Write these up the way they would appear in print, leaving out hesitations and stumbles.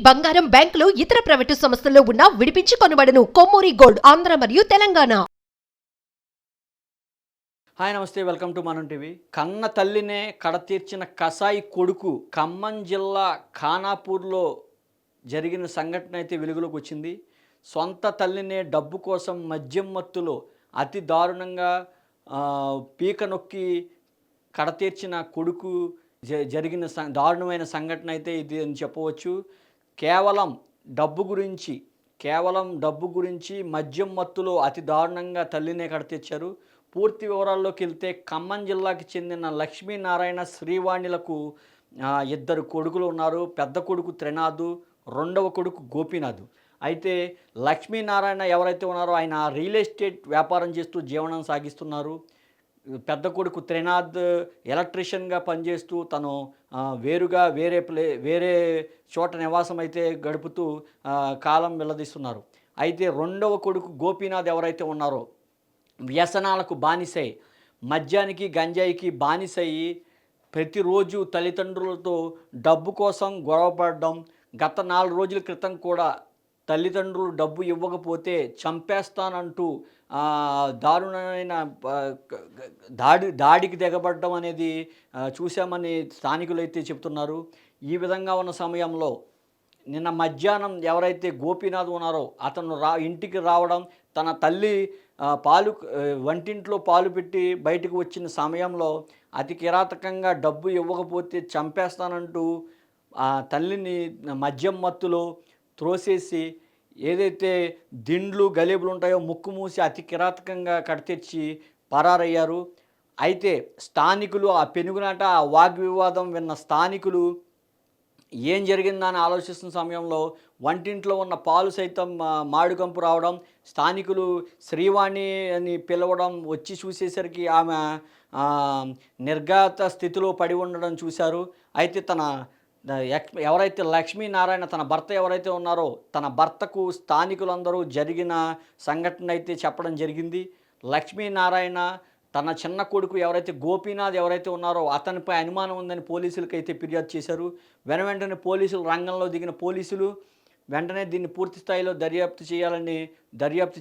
బంగారం, బ్యాంకులు, ఇతర ప్రైవేటు సంస్థల్లో ఉన్న విడిపించి కొనబడును. కొమ్మూరి గోల్డ్, ఆంధ్ర మరియు తెలంగాణ. హాయ్ నమస్తే, వెల్కమ్ టు మనం టీవీ. కన్న తల్లినే కడతీర్చిన కసాయి కొడుకు ఖమ్మం జిల్లా ఖానాపూర్లో జరిగిన సంఘటన అయితే వెలుగులోకి వచ్చింది. సొంత తల్లినే డబ్బు కోసం మద్యం మత్తులో అతి దారుణంగా పీక నొక్కి కడతీర్చిన కొడుకు జరిగిన దారుణమైన సంఘటన అయితే ఇది అని చెప్పవచ్చు. కేవలం డబ్బు గురించి మద్యం మత్తులో అతి దారుణంగా తల్లినే కడతీర్చారు. పూర్తి వివరాల్లోకి వెళ్తే ఖమ్మం జిల్లాకి చెందిన లక్ష్మీనారాయణ, శ్రీవాణిలకు ఇద్దరు కొడుకులు ఉన్నారు. పెద్ద కొడుకు త్రినాథు, రెండవ కొడుకు గోపీనాథ్. అయితే లక్ష్మీనారాయణ ఎవరైతే ఉన్నారో ఆయన రియల్ ఎస్టేట్ వ్యాపారం చేస్తూ జీవనం సాగిస్తున్నారు. పెద్ద కొడుకు త్రినాథ్ ఎలక్ట్రీషియన్గా పనిచేస్తూ తను వేరుగా వేరే చోట నివాసం అయితే గడుపుతూ కాలం వెల్లదీస్తున్నారు. అయితే రెండవ కొడుకు గోపీనాథ్ ఎవరైతే ఉన్నారో వ్యసనాలకు బానిసై, మద్యానికి గంజాయికి బానిసయ్యి ప్రతిరోజు తల్లిదండ్రులతో డబ్బు కోసం గొడవపడడం. గత 4 రోజుల క్రితం కూడా తల్లిదండ్రులు డబ్బు ఇవ్వకపోతే చంపేస్తానంటూ దారుణమైన దాడికి దిగబడడం అనేది చూశామని స్థానికులు అయితే చెప్తున్నారు. ఈ విధంగా ఉన్న సమయంలో నిన్న మధ్యాహ్నం ఎవరైతే గోపీనాథ్ ఉన్నారో అతను ఇంటికి రావడం, తన తల్లి వంటింట్లో పాలు పెట్టి బయటకు వచ్చిన సమయంలో అతి కిరాతకంగా డబ్బు ఇవ్వకపోతే చంపేస్తానంటూ తల్లిని మద్యం మత్తులో త్రోసేసి ఏదైతే దిండ్లు గలేబులు ఉంటాయో ముక్కు మూసి అతి కిరాతకంగా కడతెచ్చి పరారయ్యారు. అయితే స్థానికులు ఆ పెనుగునాట, ఆ వాగ్వివాదం విన్న స్థానికులు ఏం జరిగిందని ఆలోచిస్తున్న సమయంలో వంటింట్లో ఉన్న పాలు సైతం మాడుకంపు రావడం, స్థానికులు శ్రీవాణి అని పిలవడం, వచ్చి చూసేసరికి ఆమె నిర్ఘాత స్థితిలో పడి ఉండడం చూశారు. అయితే ఎవరైతే లక్ష్మీనారాయణ తన భర్త ఎవరైతే ఉన్నారో తన భర్తకు స్థానికులందరూ జరిగిన సంఘటన అయితే చెప్పడం జరిగింది. లక్ష్మీనారాయణ తన చిన్న కొడుకు ఎవరైతే గోపీనాథ్ ఎవరైతే ఉన్నారో అతనిపై అనుమానం ఉందని పోలీసులకు అయితే ఫిర్యాదు చేశారు. వెంటనే పోలీసులు రంగంలో దిగిన పోలీసులు వెంటనే దీన్ని పూర్తి స్థాయిలో దర్యాప్తు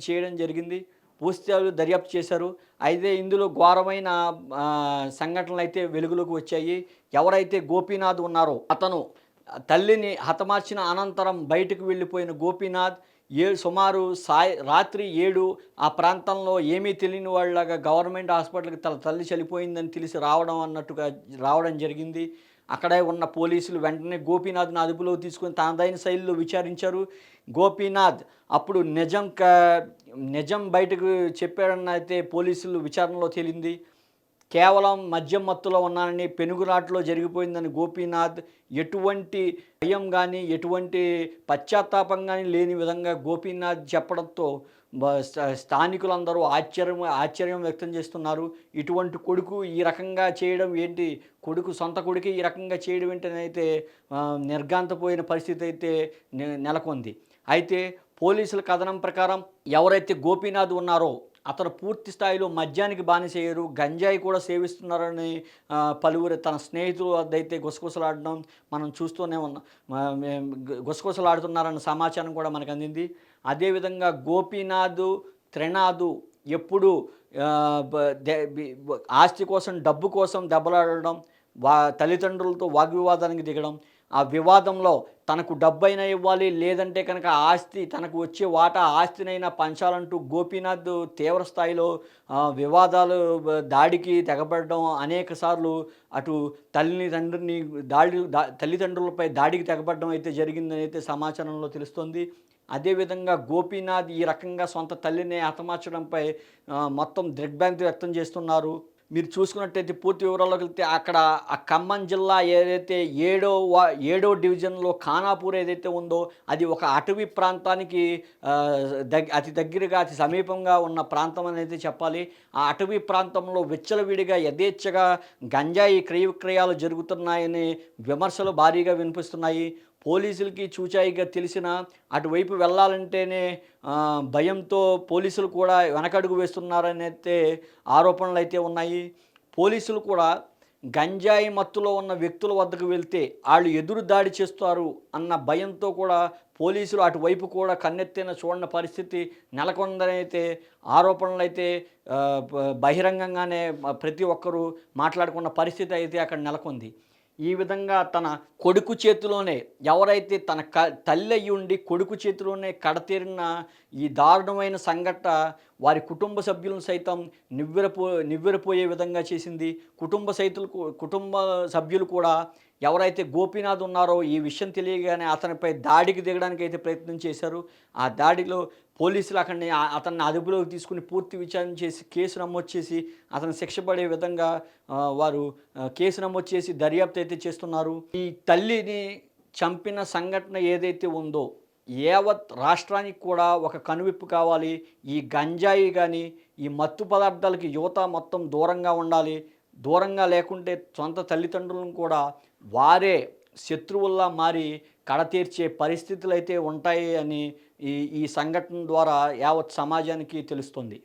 చేయడం జరిగింది. పూర్తి దర్యాప్తు చేశారు. అయితే ఇందులో ఘోరమైన సంఘటనలు అయితే వెలుగులోకి వచ్చాయి. ఎవరైతే గోపీనాథ్ ఉన్నారో అతను తల్లిని హతమార్చిన అనంతరం బయటకు వెళ్ళిపోయిన గోపీనాథ్ సుమారు రాత్రి 7 ఆ ప్రాంతంలో ఏమీ తెలియని వాళ్ళగా గవర్నమెంట్ హాస్పిటల్కి తన తల్లి చనిపోయిందని తెలిసి రావడం జరిగింది. అక్కడే ఉన్న పోలీసులు వెంటనే గోపీనాథ్ని అదుపులో తీసుకొని తనదైన శైలిలో విచారించారు. గోపీనాథ్ అప్పుడు నిజం బయటకు చెప్పాడని అయితే పోలీసులు విచారణలో తేలింది. కేవలం మద్యం మత్తులో ఉన్నానని, పెనుగులాటలో జరిగిపోయిందని గోపీనాథ్ ఎటువంటి భయం కానీ ఎటువంటి పశ్చాత్తాపం కానీ లేని విధంగా గోపీనాథ్ చెప్పడంతో స్థానికులందరూ ఆశ్చర్యం వ్యక్తం చేస్తున్నారు. ఇటువంటి కొడుకు ఈ రకంగా చేయడం ఏంటి, సొంత కొడుకు ఈ రకంగా చేయడం ఏంటని అయితే నిర్ఘాంతపోయిన పరిస్థితి అయితే నెలకొంది. అయితే పోలీసుల కథనం ప్రకారం ఎవరైతే గోపీనాథ్ ఉన్నారో అతను పూర్తి స్థాయిలో మద్యానికి బానిసయ్యారు, గంజాయి కూడా సేవిస్తున్నారని పలువురు తన స్నేహితులు వద్దయితే గుసగుసలాడడం మనం చూస్తూనే ఉన్నాం. గుసగుసలాడుతున్నారన్న సమాచారం కూడా మనకు అందింది. అదేవిధంగా గోపీనాథ్, త్రినాథ్ ఎప్పుడు ఆస్తి కోసం, డబ్బు కోసం దెబ్బలాడడం, తల్లిదండ్రులతో వాగ్వివాదానికి దిగడం, ఆ వివాదంలో తనకు డబ్బైనా ఇవ్వాలి, లేదంటే కనుక తనకు వచ్చే వాటా ఆస్తినైనా పంచాలంటూ గోపీనాథ్ తీవ్ర స్థాయిలో దాడికి తెగబడడం, అనేకసార్లు అటు తల్లిదండ్రులపై దాడికి తెగబడడం అయితే జరిగిందని అయితే సమాచారంలో తెలుస్తోంది. అదేవిధంగా గోపీనాథ్ ఈ రకంగా సొంత తల్లిని హతమార్చడంపై మొత్తం దిగ్భ్రాంతి వ్యక్తం చేస్తున్నారు. మీరు చూసుకున్నట్టయితే పూర్తి వివరాల్లోకి వెళ్తే అక్కడ ఆ ఖమ్మం జిల్లా ఏదైతే 7వ డివిజన్లో ఖానాపూర్ ఏదైతే ఉందో అది ఒక అటవీ ప్రాంతానికి అతి దగ్గరగా, అతి సమీపంగా ఉన్న ప్రాంతం అనేది చెప్పాలి. ఆ అటవీ ప్రాంతంలో విచ్చలవిడిగా యథేచ్ఛగా గంజాయి క్రయ విక్రయాలు జరుగుతున్నాయని విమర్శలు భారీగా వినిపిస్తున్నాయి. పోలీసులకి చూచాయిగా తెలిసిన అటువైపు వెళ్ళాలంటేనే భయంతో పోలీసులు కూడా వెనకడుగు వేస్తున్నారని అయితే ఆరోపణలు అయితే ఉన్నాయి. పోలీసులు కూడా గంజాయి మత్తులో ఉన్న వ్యక్తుల వద్దకు వెళ్తే వాళ్ళు ఎదురు దాడి చేస్తారు అన్న భయంతో కూడా పోలీసులు అటువైపు కూడా కన్నెత్తిన చూడని పరిస్థితి నెలకొందనైతే ఆరోపణలు అయితే బహిరంగంగానే ప్రతి ఒక్కరూ మాట్లాడుకున్న పరిస్థితి అయితే అక్కడ నెలకొంది. ఈ విధంగా తన కొడుకు చేతిలోనే ఎవరైతే తన తల్లి అయ్యి ఉండి కొడుకు చేతిలోనే కడతేరిన ఈ దారుణమైన సంఘటన వారి కుటుంబ సభ్యులను సైతం నివ్వెరపోయే విధంగా చేసింది. కుటుంబ సభ్యులు కూడా ఎవరైతే గోపీనాథ్ ఉన్నారో ఈ విషయం తెలియగానే అతనిపై దాడికి దిగడానికి అయితే ప్రయత్నం చేశారు. ఆ దాడిలో పోలీసులు అతన్ని అదుపులోకి తీసుకుని పూర్తి విచారణ చేసి కేసు నమోదు చేసి అతను శిక్ష పడే విధంగా వారు కేసు నమోదు చేసి దర్యాప్తు అయితే చేస్తున్నారు. ఈ తల్లిని చంపిన సంఘటన ఏదైతే ఉందో యావత్ రాష్ట్రానికి కూడా ఒక కనువిప్పు కావాలి. ఈ గంజాయి కానీ ఈ మత్తు పదార్థాలకి యువత మొత్తం దూరంగా ఉండాలి. దూరంగా లేకుంటే సొంత తల్లిదండ్రులను కూడా వారే శత్రువుల్లా మారి కడతీర్చే పరిస్థితులు అయితే ఉంటాయి అని ఈ సంఘటన ద్వారా యావత్ సమాజానికి తెలుస్తుంది.